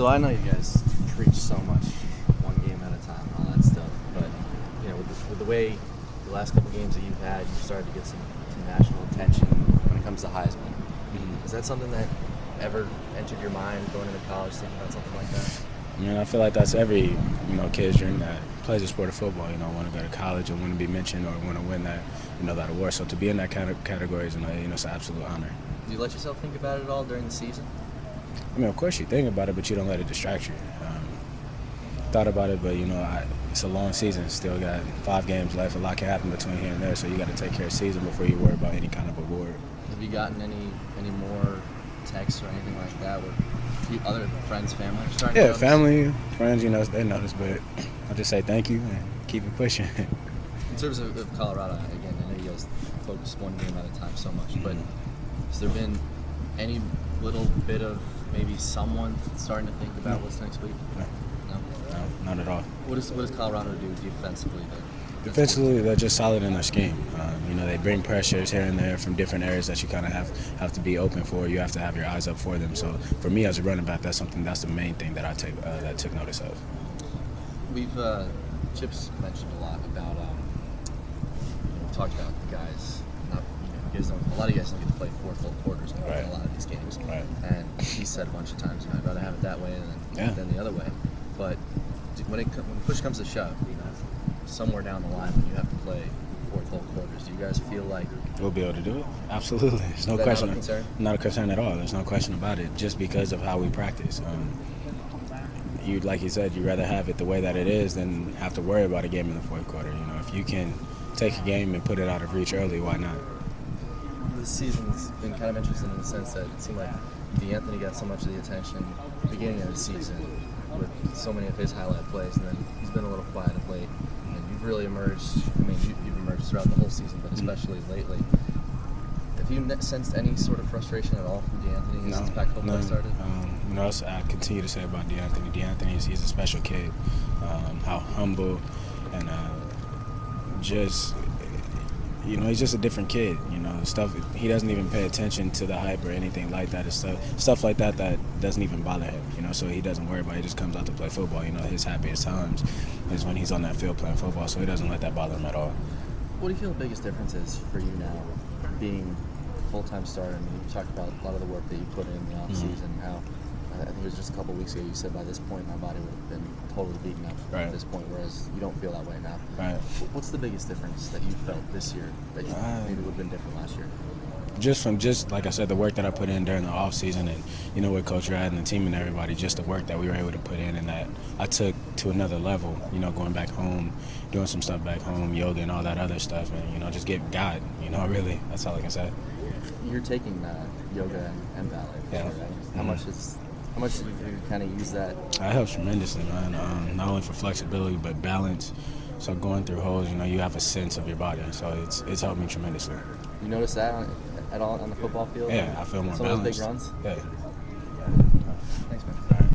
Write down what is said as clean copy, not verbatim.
So I know you guys preach so much, one game at a time, and all that stuff. But with the way the last couple games that you've had, you've started to get some national attention when it comes to Heisman. Mm-hmm. Is that something that ever entered your mind going into college, thinking about something like that? I mean, I feel like that's every kid's dream that plays the sport of football. Want to go to college and want to be mentioned or want to win that that award. So to be in that kind of category is it's an absolute honor. Do you let yourself think about it at all during the season? I mean, of course you think about it, but you don't let it distract you. Thought about it, but it's a long season. Still got 5 games left. A lot can happen between here and there, so you got to take care of the season before you worry about any kind of award. Have you gotten any more texts or anything like that with other friends, family starting to notice? Family, friends, they notice, but I'll just say thank you and keep it pushing. In terms of Colorado, again, I know you guys focus one game at a time so much, but has there been any little bit of maybe someone starting to think about what's next week? No, not at all. What does Colorado do defensively? Defensively, they're just solid in their scheme. They bring pressures here and there from different areas that you kind of have to be open for. You have to have your eyes up for them. So for me as a running back, that's the main thing that I took notice of. We've Chip's mentioned a lot about we talked about the guys. A lot of you guys don't get to play 4 full quarters in a lot of these games. Right. And he said a bunch of times, I'd rather have it that way than the other way. But when push comes to shove, somewhere down the line when you have to play 4 full quarters, do you guys feel like we'll be able to do it? Absolutely. There's no question. Not a concern? Not a concern at all. There's no question about it. Just because of how we practice. Like you said, you'd rather have it the way that it is than have to worry about a game in the 4th quarter. If you can take a game and put it out of reach early, why not? This season's been kind of interesting in the sense that it seemed like D'Anthony got so much of the attention at the beginning of the season with so many of his highlight plays, and then he's been a little quiet of late. And you've really emerged. I mean, you've emerged throughout the whole season, but especially lately. Have you sensed any sort of frustration at all from D'Anthony since Pac-12 play started? I continue to say about D'Anthony. He's a special kid. How humble and just. He's just a different kid. He doesn't even pay attention to the hype or anything like that. It's stuff like that doesn't even bother him. So he doesn't worry about it. He just comes out to play football. His happiest times is when he's on that field playing football. So he doesn't let that bother him at all. What do you feel the biggest difference is for you now, being a full-time starter? I mean, you talked about a lot of the work that you put in the off-season, how I think it was just a couple weeks ago you said by this point my body would have been totally beaten up at this point, whereas you don't feel that way now. Right. What's the biggest difference that you felt this year that you maybe would have been different last year? Just like I said, the work that I put in during the off season, and with Coach Rad and the team and everybody, just the work that we were able to put in, and that I took to another level. Going back home, doing some stuff back home, yoga and all that other stuff, and just get God. Really, that's all I can say. You're taking yoga and ballet. Yeah. Right? How much did you kind of use that? That helps tremendously, man. Not only for flexibility but balance. So going through holes, you have a sense of your body. So it's helped me tremendously. You notice that at all on the football field? Yeah, I feel more balanced. Some of those big runs? Yeah.